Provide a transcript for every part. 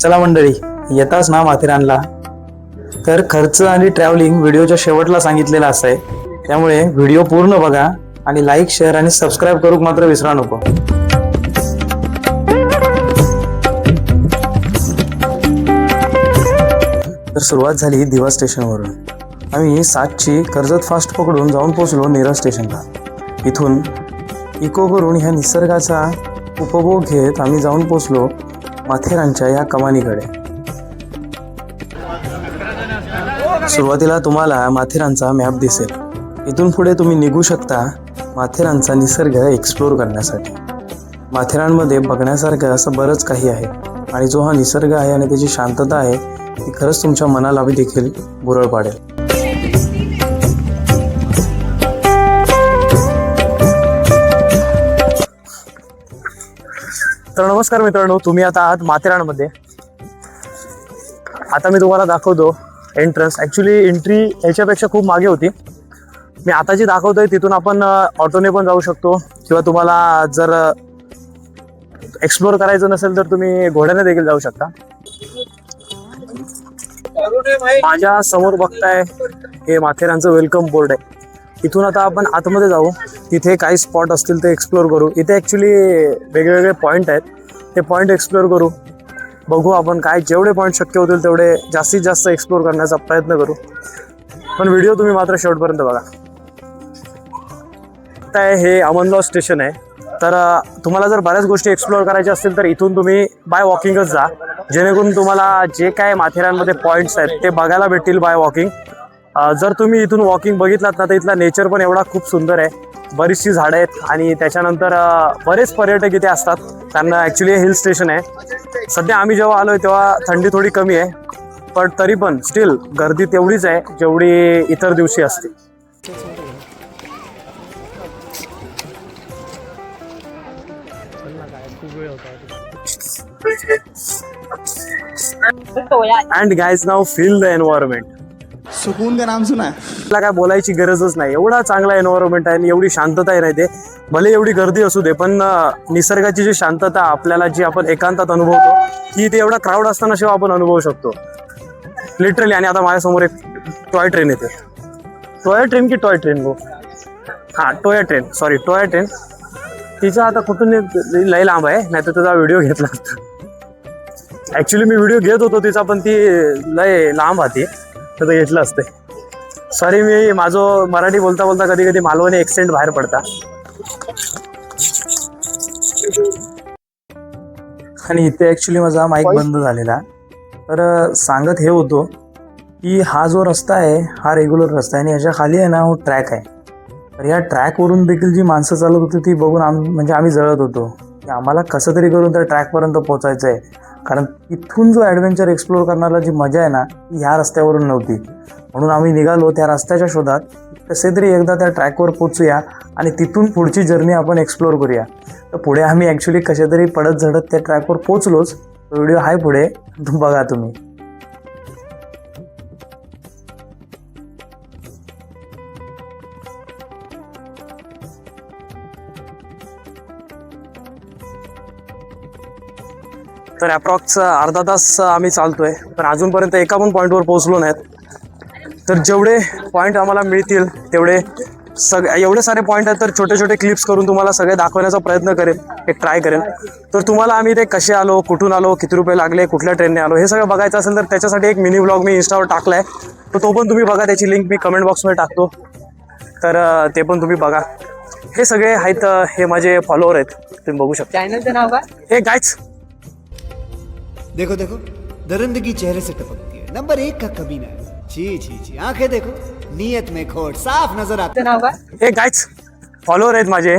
चला मंडळी, येताच ना माथेरानला तर खर्च आणि ट्रॅव्हलिंग व्हिडिओच्या शेवटला सांगितलेला आहे, त्यामुळे व्हिडिओ पूर्ण बघा आणि लाईक, शेअर आणि सबस्क्राईब करू मात्र विसरा नको. तर सुरुवात झाली दिवा स्टेशनवरून. आम्ही 7ची कर्जत फास्ट पकडून जाऊन पोहोचलो नेरळ स्टेशनला. इथून इको करून ह्या निसर्गाचा उपभोग घेत आम्ही जाऊन पोहोचलो माथेरानच्या या कमानीकडे. सुरुवातीला तुम्हाला माथेरानचा मॅप दिसेल. इथून पुढे तुम्ही निघू शकता माथेरानचा निसर्ग एक्सप्लोर करण्यासाठी. माथेरानमध्ये बघण्यासारखं असं बरंच काही आहे आणि जो हा निसर्ग आहे आणि त्याची शांतता आहे ती खरंच तुमच्या मनाला देखील भुरळ पाडेल. तर नमस्कार मित्रांनो, तुम्ही आता आहात माथेरानमध्ये. आता मी तुम्हाला दाखवतो एंट्रन्स. ॲक्च्युली एंट्री ह्याच्यापेक्षा खूप मागे होती. मी आता जी दाखवतोय तिथून आपण ऑटोने पण जाऊ शकतो किंवा तुम्हाला जर एक्सप्लोर करायचं नसेल तर तुम्ही घोड्याने देखील जाऊ शकता. माझ्या समोर बघताय हे माथेरानचं वेलकम बोर्ड आहे. इथून आता आपण आतमध्ये जाऊ, तिथे काही स्पॉट असतील ते एक्सप्लोर करू. इथे ॲक्च्युली वेगवेगळे पॉईंट आहेत, ते पॉईंट एक्सप्लोर करू. बघू आपण काय जेवढे पॉईंट शक्य होतील तेवढे जास्तीत जास्त एक्सप्लोर करण्याचा प्रयत्न करू. पण व्हिडिओ तुम्ही मात्र शेवटपर्यंत बघा. आता हे अमनगाव स्टेशन आहे. तर तुम्हाला जर बऱ्याच गोष्टी एक्सप्लोर करायच्या असतील तर इथून तुम्ही बाय वॉकिंगच जा, जेणेकरून तुम्हाला जे काय माथेरानमध्ये पॉईंट्स आहेत ते बघायला भेटतील बाय वॉकिंग. जर तुम्ही इथून वॉकिंग बघितलात ना तर इथला नेचर पण एवढा खूप सुंदर आहे. बरीचशी झाडं आहेत आणि त्याच्यानंतर बरेच पर्यटक इथे असतात. त्यांना ॲक्च्युली हिल स्टेशन आहे. सध्या आम्ही जेव्हा आलो आहे तेव्हा थंडी थोडी कमी आहे, पण तरी पण स्टील गर्दी तेवढीच आहे जेवढी इतर दिवशी असते. And guys now feel the environment. सुकून का नाम सुना है. मला काय बोलायची गरजच नाही. एवढा चांगला एन्व्हायरमेंट आहे आणि एवढी शांतता आहे ते. भले एवढी गर्दी असू दे पण निसर्गाची जी शांतता आपल्याला जी आपण एकांतात अनुभवतो ती इथे एवढा क्राऊड असताना शिवाय आपण अनुभवू शकतो लिटरली. आणि आता माझ्यासमोर एक टॉय ट्रेन येते. टॉय ट्रेन की टॉय ट्रेन गो हां toy train, sorry toy train. तिचा आता कुठून लय लांब आहे, नाही तर त्याचा व्हिडिओ घेतला असता. ॲक्च्युली मी व्हिडिओ घेत होतो तिचा, पण ती लय लांब होती तर ते घेतलं असते. सॉरी, मी माझं मराठी बोलता बोलता कधी कधी मालवणी एक्सेंट बाहेर पडता. आणि इथे ॲक्च्युली माझा माईक बंद झालेला. तर सांगत हे होतो की हा जो रस्ता आहे हा रेग्युलर रस्ता आहे आणि ह्याच्या खाली आहे ना हो ट्रॅक आहे. तर या ट्रॅकवरून देखील जी माणसं चालत होती ती बघून आम्ही जळत होतो की आम्हाला कसं तरी करून त्या ट्रॅकपर्यंत पोहोचायचं आहे. कारण इथून जो ॲडव्हेंचर एक्सप्लोर करण्याला जी मजा आहे ना ती ह्या रस्त्यावरून नव्हती. म्हणून आम्ही निघालो त्या रस्त्याच्या शोधात, कसे तरी एकदा त्या ट्रॅकवर पोचूया आणि तिथून पुढची जर्नी आपण एक्सप्लोर करूया. तर पुढे आम्ही ॲक्च्युली कसे तरी पडत झडत त्या ट्रॅकवर पोचलोच. व्हिडिओ आहे पुढे, बघा तुम्ही. तर अप्रॉक्स अर्धा तास आम्ही चालतोय पण अजूनपर्यंत एका पण पॉईंटवर पोहोचलो नाहीत. तर जेवढे पॉईंट आम्हाला मिळतील तेवढे एवढे सारे पॉईंट आहेत तर छोटे छोटे क्लिप्स करून तुम्हाला सगळे दाखवण्याचा प्रयत्न करेन, एक ट्राय करेन. तर तुम्हाला आम्ही ते कसे आलो, कुठून आलो, किती रुपये लागले, कुठल्या ट्रेनने आलो हे सगळं बघायचं असेल तर त्याच्यासाठी एक मिनी ब्लॉग मी इंस्टावर टाकला आहे. तर तो पण तुम्ही बघा, त्याची लिंक मी कमेंट बॉक्समध्ये टाकतो. तर ते पण तुम्ही बघा. हे सगळे आहेत, हे माझे फॉलोअर आहेत, तुम्ही बघू शकता. चॅनलचं नाव काय? हे गाईज देखो देखो दरिंदगी चेहरे से टपकती है. नंबर 1 का कमीना है. जी जी जी, आंखें देखो, नीयत में खोट साफ नजर आती है. नाव काय? हे गाईज फॉलोअर आहेत माझे,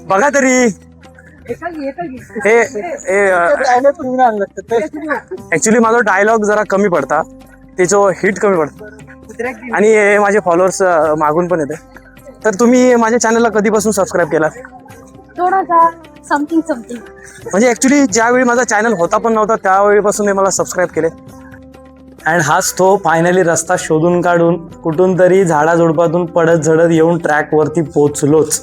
बघा तरी. हे ऍक्च्युली माझा डायलॉग जरा कमी पडता, त्याचं हिट कमी पडतं आणि हे माझे फॉलोअर्स मागून पण येते. तर तुम्ही माझ्या चॅनलला कधीपासून सबस्क्राईब केला? 2000 समथिंग. म्हणजे ऍक्च्युली ज्यावेळी माझा चॅनल होता पण नव्हता त्यावेळीपासून मला सबस्क्राईब केले. अँड हाच तो फायनली रस्ता शोधून काढून कुठून तरी झाडाझुडपातून पडत झडत येऊन ट्रॅकवरती पोचलोच.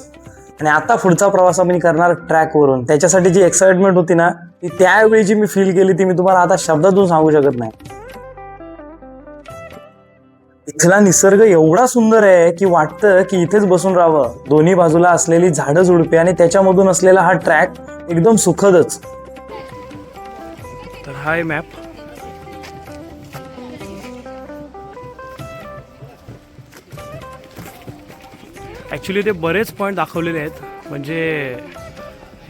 आणि आता पुढचा प्रवास आम्ही करणार ट्रॅकवरून. त्याच्यासाठी जी एक्साइटमेंट होती ना ती त्यावेळी जी मी फील केली ती मी तुम्हाला आता शब्दातून सांगू शकत नाही. इथला निसर्ग एवढा सुंदर आहे की वाटतं की इथेच बसून राहावं. दोन्ही बाजूला असलेली झाडं झुडपे आणि त्याच्यामधून असलेला हा ट्रॅक एकदम सुखदच. तर हा आहे मॅप. ॲक्च्युली ते बरेच पॉईंट दाखवलेले आहेत, म्हणजे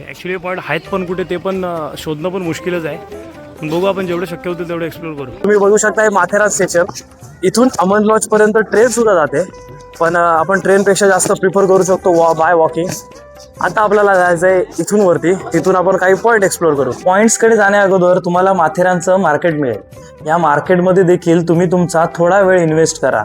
ॲक्च्युली पॉईंट आहेत पण कुठे ते पण शोधणं पण मुश्किलच आहे. पण बघू आपण जेवढं शक्य होतं तेवढं एक्सप्लोर करू. तुम्ही बघू शकता हे माथेरान स्टेशन. इथून अमन लॉज पर्यंत ट्रेन सुद्धा जाते, पण आपण ट्रेनपेक्षा जास्त प्रिफर करू शकतो बाय वॉकिंग. आता आपल्याला जायचंय इथून वरती, तिथून आपण काही पॉईंट एक्सप्लोर करू. पॉईंट्सकडे जाण्या अगोदर तुम्हाला माथेरानचं मार्केट मिळेल. या मार्केटमध्ये देखील तुम्ही तुमचा थोडा वेळ इन्व्हेस्ट करा,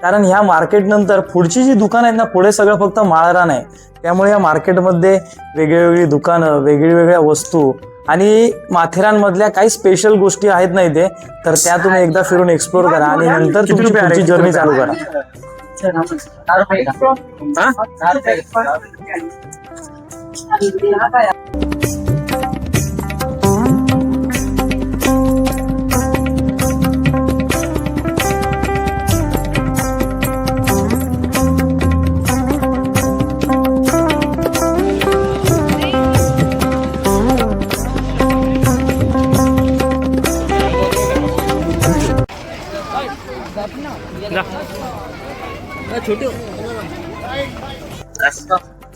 कारण ह्या मार्केट नंतर पुढची जी दुकानं आहेत ना, पुढे सगळं फक्त माळरान आहे. त्यामुळे या मार्केटमध्ये वेगळी दुकानं, वेगळ्या वस्तू आणि माथेरानमधल्या काही स्पेशल गोष्टी आहेत ना इथे, तर त्या तुम्ही एकदा फिरून एक्सप्लोर करा आणि नंतर तुमची पुढची जर्नी चालू करा.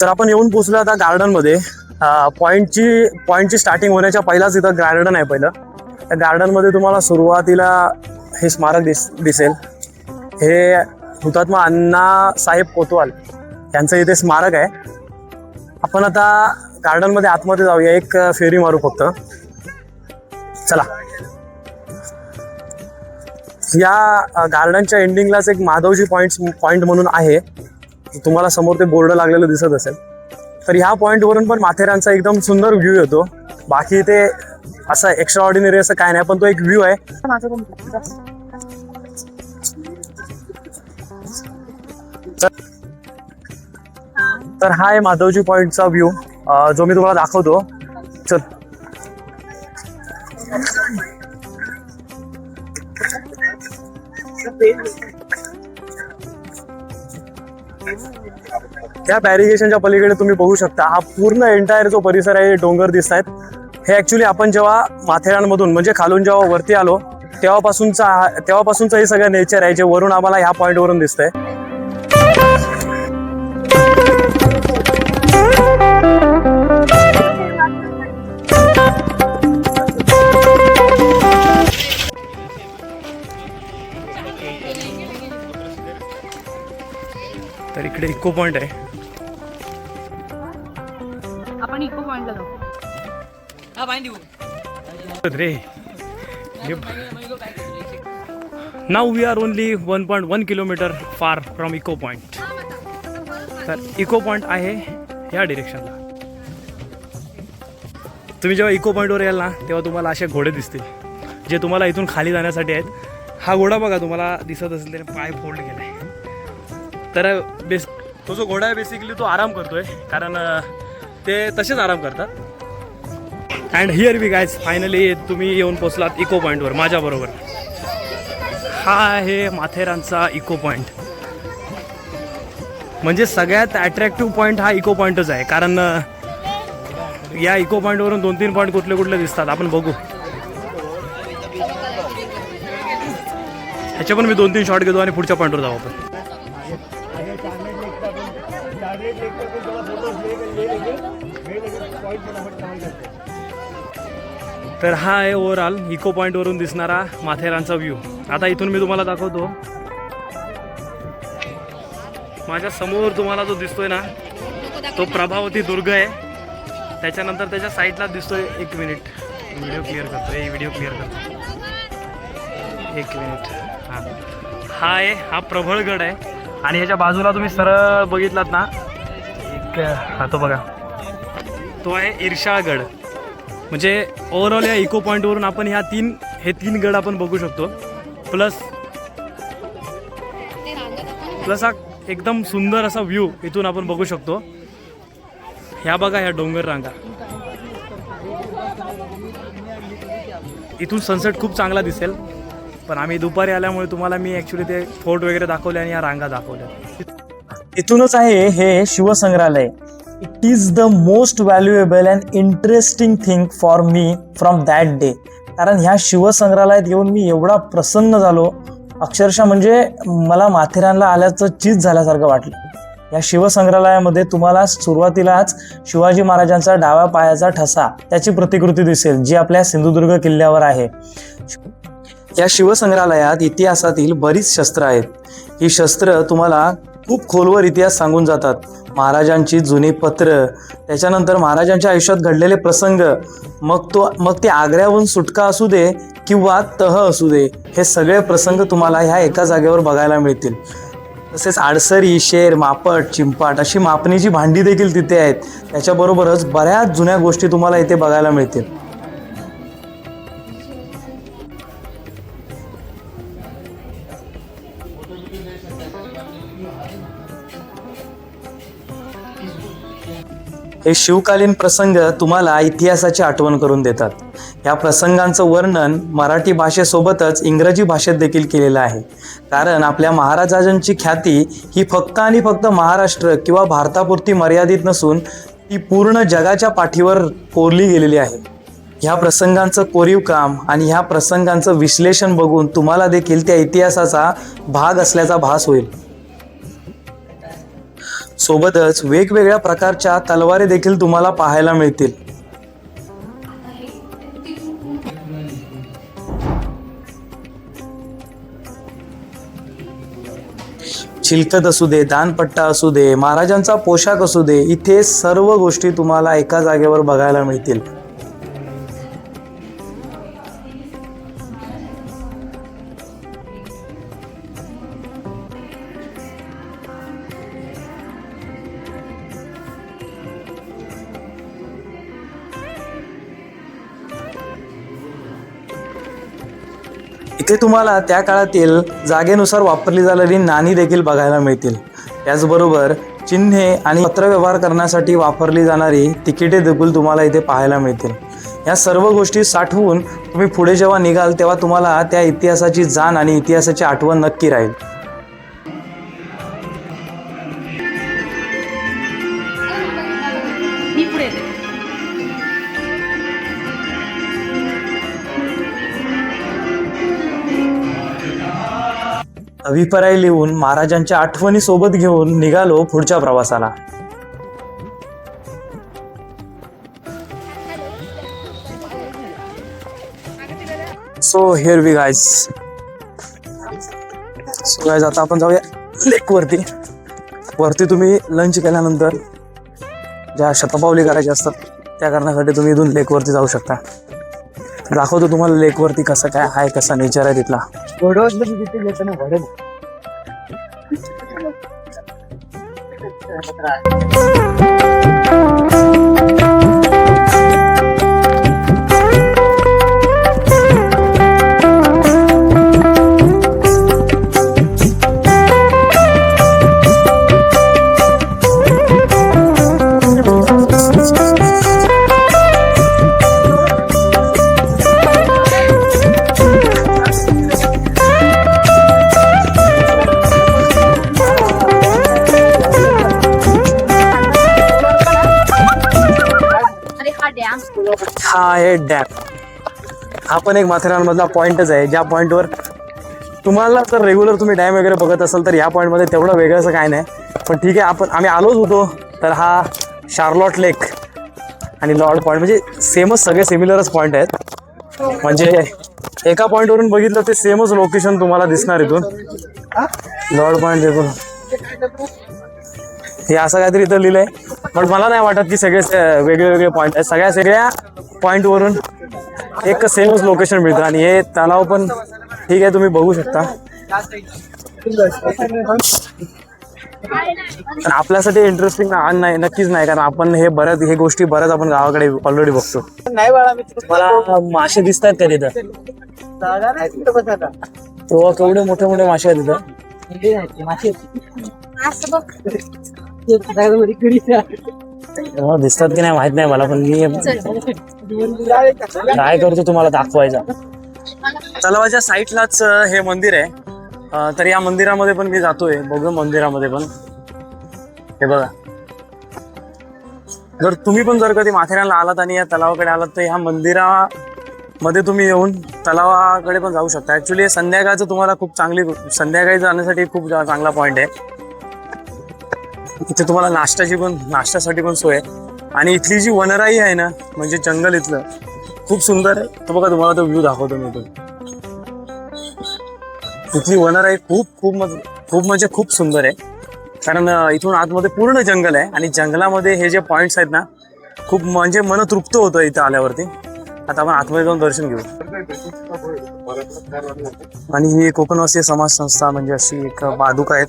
तर आपण येऊन पोहोचलो आता गार्डन मध्ये. पॉइंटची स्टार्टिंग होण्याच्या पहिलाच इथं गार्डन आहे. पहिलं त्या गार्डन मध्ये तुम्हाला सुरुवातीला हे स्मारक दिसेल. हे हुतात्मा अण्णा साहेब कोतवाल यांचं इथे स्मारक आहे. आपण आता गार्डन मध्ये आतमध्ये जाऊया, एक फेरी मारू फक्त. चला. या गार्डनच्या एंडिंगलाच एक माधवजी पॉइंट म्हणून आहे. तुम्हाला समोर ते बोर्ड लागलेलं दिसत असेल. तर ह्या पॉइंटवरून पण माथेरानचा एकदम सुंदर व्ह्यू येतो. बाकी ते असं एक्स्ट्रा ऑर्डिनरी असं काय नाही, पण तो एक व्ह्यू आहे. तर हा आहे माधवजी पॉइंटचा व्ह्यू, जो मी तुम्हाला दाखवतो. चल. त्या बॅरिगेशनच्या पलीकडे तुम्ही बघू शकता हा पूर्ण एंटायर जो परिसर आहे, डोंगर दिसत आहेत. हे ऍक्च्युली आपण जेव्हा माथेरानमधून म्हणजे खालून जेव्हा वरती आलो तेव्हापासूनचं हे सगळं नेचर आहे, जे वरून आम्हाला ह्या पॉइंट वरून दिसतंय. तर इकडे इको पॉइंट आहे. आपण इको पॉइंटला जाऊ. Right now we are only 1.1 kilometre far from echo point. तर इको पॉइंट आहे ह्या डिरेक्शनला. तुम्ही जेव्हा इको पॉईंटवर याल ना, तेव्हा तुम्हाला असे घोडे दिसतील, जे तुम्हाला इथून खाली जाण्यासाठी आहेत. हा घोडा बघा, तुम्हाला दिसत असेल त्याने पाय फोल्ड केला आहे. तर तो जो घोडा आहे बेसिकली तो आराम करतोय, कारण ते तसेच आराम करतात. And here we guys finally तुम्ही येऊन पोचलात इको पॉईंटवर माझ्याबरोबर. हा आहे माथेरानचा इको पॉईंट. म्हणजे सगळ्यात अट्रॅक्टिव्ह पॉईंट हा इको पॉईंटच आहे, कारण या इको पॉईंटवरून 2-3 पॉईंट कुठले दिसतात आपण बघू. ह्याचे पण मी 2-3 शॉट घेतो आणि पुढच्या पॉईंटवर जाऊ आपण. तर हा आहे ओव्हरऑल इको पॉईंटवरून दिसणारा माथेरानचा व्ह्यू. आता इथून मी तुम्हाला दाखवतो. माझ्या समोर तुम्हाला जो दिसतोय ना, तो प्रभावती दुर्ग आहे. त्याच्यानंतर त्याच्या साईडला दिसतोय, एक मिनिट व्हिडिओ क्लिअर करतो. एक मिनिट. हा आहे, हा प्रबळगड आहे. आणि ह्याच्या बाजूला तुम्ही सरळ बघितलात ना, हा तो बघा, तो आहे इर्शाळगड. म्हणजे ओव्हरऑल या इको पॉईंटवरून आपण हे तीन गड आपण बघू शकतो. प्लस हा एकदम सुंदर असा व्ह्यू इथून आपण बघू शकतो. ह्या बघा, ह्या डोंगर रांगा. इथून सनसेट खूप चांगला दिसेल, पण आम्ही दुपारी आल्यामुळे तुम्हाला मी ॲक्च्युली ते फोर्ट वगैरे दाखवले आणि या रांगा दाखवल्या. इथूनच आहे हे Shivsangrahalaya. It is the most valuable and interesting thing for me from that day. कारण ह्या शिवसंग्रहालयात येऊन मी एवढा प्रसन्न झालो, अक्षरशः म्हणजे मला माथेरानला आल्याचं चीज झाल्यासारखं वाटलं. या शिवसंग्रहालयामध्ये तुम्हाला सुरुवातीलाच शिवाजी महाराजांचा डाव्या पायाचा ठसा त्याची प्रतिकृती दिसेल, जी आपल्या सिंधुदुर्ग किल्ल्यावर आहे. या शिवसंग्रहालयात इतिहासातील बरीच शस्त्र आहेत. ही शस्त्र तुम्हाला खूप खोलवर इतिहास सांगून जातात. महाराजांची जुनी पत्र, त्याच्यानंतर महाराजांच्या आयुष्यात घडलेले प्रसंग, मग ते आग्र्याहून सुटका असू दे किंवा तह असू दे, हे सगळे प्रसंग तुम्हाला ह्या एका जागेवर बघायला मिळतील. तसेच आडसरी, शेर, मापट, चिंपाट अशी मापणीची भांडी देखील तिथे आहेत. त्याच्याबरोबरच बऱ्याच जुन्या गोष्टी तुम्हाला इथे बघायला मिळतील. हे शिवकालीन प्रसंग तुम्हाला इतिहासाची आठवण करून देतात. या प्रसंगांचं वर्णन मराठी भाषेसोबतच इंग्रजी भाषेत देखील केलेलं आहे. कारण आपल्या महाराजांची ख्याती ही फक्त आणि फक्त महाराष्ट्र किंवा भारतापुरती मर्यादित नसून ती पूर्ण जगाच्या पाठीवर कोरली गेलेली आहे. ह्या प्रसंगांचं कोरीव काम आणि ह्या प्रसंगांचं विश्लेषण बघून तुम्हाला देखील त्या इतिहासाचा भाग असल्याचा भास होईल. सोबतच वेगवेगळ्या प्रकारच्या तलवारी देखील तुम्हाला पाहायला मिळतील. चिलखत असू दे, दानपट्टा असू दे, महाराजांचा पोशाख असू दे, इथे सर्व गोष्टी तुम्हाला एका जागेवर बघायला मिळतील. इथे तुम्हाला त्या काळातील जागेनुसार वापरली जाणारी नाणी देखील बघायला मिळतील. त्याचबरोबर चिन्हे आणि पत्रव्यवहार करण्यासाठी वापरली जाणारी तिकिटे देखील तुम्हाला इथे पाहायला मिळतील. या सर्व गोष्टी साठवून तुम्ही पुढे जेव्हा निघाल तेव्हा तुम्हाला त्या इतिहासाची जाण आणि इतिहासाची आठवण नक्की राहील. मी पुढे येते. अभिप्राय लिहून महाराजांच्या आठवणी सोबत घेऊन निघालो पुढच्या प्रवासाला. So here we guys. आता आपण जाऊया लेक वरती. तुम्ही लंच केल्यानंतर ज्या शतपावली करायच्या असतात त्या करण्यासाठी तुम्ही इथून लेकवरती जाऊ शकता. दाखवतो तुम्हाला लेकवरती कसं काय आहे, कसा नेचर आहे तिथला. हा आहे डॅम. हा पण एक माथेरानमधला पॉईंटच आहे, ज्या पॉईंटवर तुम्हाला जर रेग्युलर तुम्ही डॅम वगैरे बघत असाल तर या पॉईंटमध्ये तेवढं वेगळं असं काय नाही. पण ठीक आहे, आम्ही आलोच होतो तर हा शार्लॉट लेक आणि लॉर्ड पॉईंट म्हणजे सेमच, सगळे सिमिलरच पॉईंट आहेत. म्हणजे एका पॉईंटवरून बघितलं ते सेमच लोकेशन तुम्हाला दिसणार इथून. लॉर्ड पॉईंट देखून हे असं काहीतरी इथं लिहिलंय, पण मला नाही वाटत की सगळे वेगळे वेगळे पॉईंट आहेत. सगळ्या पॉईंटवरून एक सेमच लोकेशन मिळतं. आणि हे तलाव पण ठीक आहे, तुम्ही बघू शकता. पण आपल्यासाठी इंटरेस्टिंग नाही, नक्कीच नाही, कारण आपण हे गोष्टी बऱ्याच आपण गावाकडे ऑलरेडी बघतो. मला मासे दिसत आहेत का तिथं? तो केवढे मोठे मोठे मासे आहेत तिथं. दिसतात की नाही माहित नाही मला, पण मी ट्राय करतो तुम्हाला दाखवायचा. तलावाच्या साईडलाच हे मंदिर आहे. तर या मंदिरामध्ये पण मी जातोय. बघू मंदिरामध्ये पण हे बघा. जर तुम्ही पण जर कधी माथेरानला आलात आणि या तलावाकडे आलात तर ह्या मंदिरामध्ये तुम्ही येऊन तलावाकडे पण जाऊ शकता. ऍक्च्युली संध्याकाळचं तुम्हाला खूप चांगली, संध्याकाळी जाण्यासाठी खूप चांगला पॉईंट आहे. इथे तुम्हाला नाश्त्यासाठी पण सोय आहे. आणि इथली जी वनराई आहे ना, म्हणजे जंगल इथलं खूप सुंदर आहे. तो बघा, तुम्हाला तो व्ह्यू दाखवतो मी इथून. इथली वनराई खूप म्हणजे खूप सुंदर आहे. कारण इथून आतमध्ये पूर्ण जंगल आहे आणि जंगलामध्ये हे जे पॉइंट्स आहेत ना, खूप म्हणजे मन तृप्त होतं इथं आल्यावरती. आता आपण आतमध्ये जाऊन दर्शन घेऊ. आणि ही कोकणवासीय समाज संस्था म्हणजे अशी एक पादुका आहेत.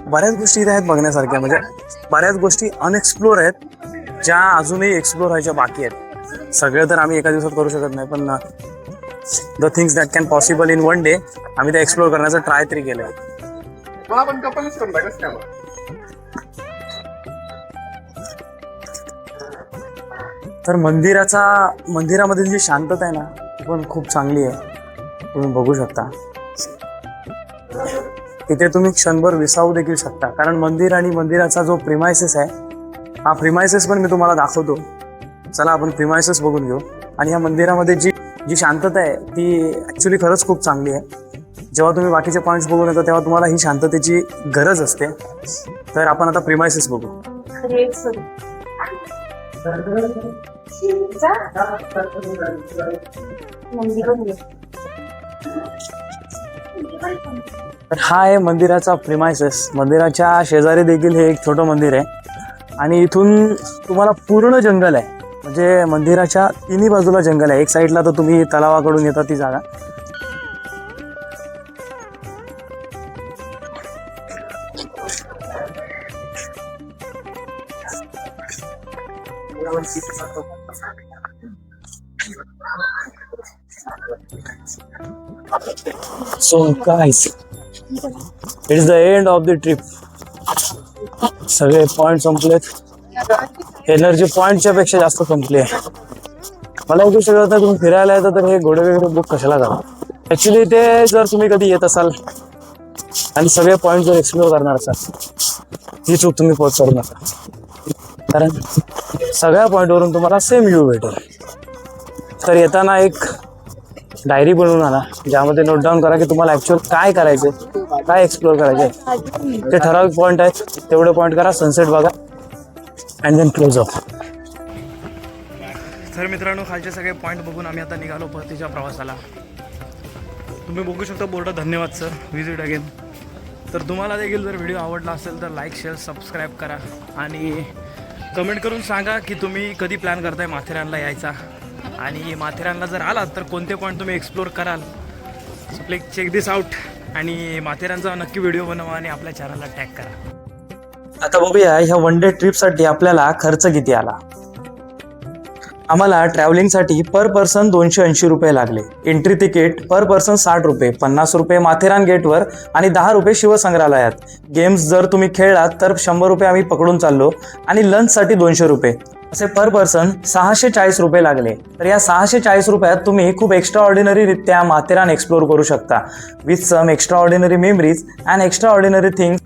बऱ्याच गोष्टी इथे आहेत बघण्यासारख्या, म्हणजे बऱ्याच गोष्टी अनएक्सप्लोर आहेत ज्या अजूनही एक्सप्लोर व्हायच्या बाकी आहेत. सगळं तर आम्ही एका दिवसात करू शकत नाही, पण the things that can possible in one day आम्ही ते एक्सप्लोर करण्याचा ट्राय तरी केलंय. तर मंदिरामधील जी शांतता आहे ना, ती पण खूप चांगली आहे. तुम्ही बघू शकता. तिथे तुम्ही क्षणभर विसावू देखील शकता. कारण मंदिर आणि मंदिराचा जो प्रिमायसेस आहे, हा प्रिमायसेस पण मी तुम्हाला दाखवतो. चला आपण प्रिमायसेस बघून घेऊ. आणि या मंदिरामध्ये जी शांतता आहे ती ॲक्च्युली खरंच खूप चांगली आहे. जेव्हा तुम्ही बाकीचे पॉईंट्स बघून येतो तेव्हा तुम्हाला ही शांततेची गरज असते. तर आपण आता प्रिमायसेस बघू. तर हा आहे मंदिराचा प्रिमायसेस. मंदिराच्या शेजारी देखील हे एक छोटं मंदिर आहे आणि इथून तुम्हाला पूर्ण जंगल आहे. म्हणजे मंदिराच्या तिन्ही बाजूला जंगल आहे. एक साईडला तर तुम्ही तलावाकडून येता ती जागा. So guys, it is the end of the trip. सगळे पॉइंट संपलेत. एनर्जी पॉइंटच्या पेक्षा जास्त संपले. मला एक गोष्ट कळत नाही, तुम्ही फिरायला येता तर हे घोडे वगैरे बुक कशाला करा. ऍक्च्युली ते जर तुम्ही कधी येत असाल आणि सगळे पॉइंट जर एक्सप्लोर करणार असाल, ही चूक तुम्ही पोच करू नका. कारण सगळ्या पॉईंटवरून तुम्हाला सेम व्ह्यू भेटेल. तर येताना एक डायरी बनवून आणा, ज्यामध्ये नोट डाऊन करा की तुम्हाला ॲक्च्युअल काय करायचं, काय एक्सप्लोर करायचे. ते ठराविक पॉईंट आहेत, तेवढे पॉईंट करा, सनसेट बघा अँड देन क्लोज ऑफ. तर मित्रांनो, खालचे सगळे पॉईंट बघून आम्ही आता निघालो परतीच्या प्रवासाला. तुम्ही बघू शकता बोर्ड. धन्यवाद सर, व्हिजिट अगेन. तर तुम्हाला देखील जर व्हिडिओ आवडला असेल तर लाईक, शेअर, सबस्क्राईब करा आणि कमेंट करून सांगा की तुम्ही कधी प्लॅन करताय माथेरानला यायचा. आणि माथेरानला जर आलात तर कोणते पॉईंट तुम्ही एक्सप्लोर कराल. So please check this out आणि माथेरानचा नक्की व्हिडिओ बनवा आणि आपल्या चॅनलला टॅग करा. आता बघूया ह्या वन डे ट्रिपसाठी आपल्याला खर्च किती आला. आम्हाला ट्रॅव्हलिंगसाठी पर पर्सन 280 रुपये लागले. एंट्री तिकीट पर पर्सन 60 रुपये, 50 रुपये माथेरान गेटवर आणि 10 रुपये शिवसंग्रहालयात. गेम्स जर तुम्ही खेळलात तर 100 रुपये आम्ही पकडून चाललो आणि लंचसाठी 200 रुपये, असे पर पर्सन 640 रुपये लागले. तर या 640 रुपयात तुम्ही खूप एक्स्ट्रा ऑर्डिनरी रित्या माथेरान एक्सप्लोर करू शकता with some extraordinary memories and extraordinary things.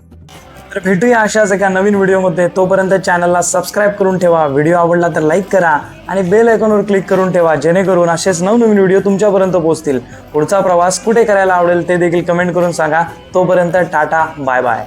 तर भेटूया अशाच एका नवीन व्हिडिओमध्ये. तोपर्यंत चॅनलला सबस्क्राईब करून ठेवा. व्हिडिओ आवडला तर लाईक करा आणि बेल आयकॉनवर क्लिक करून ठेवा, जेणेकरून असेच नवनवीन व्हिडिओ तुमच्यापर्यंत पोहोचतील. पुढचा प्रवास कुठे करायला आवडेल ते देखील कमेंट करून सांगा. तोपर्यंत टाटा, बाय बाय.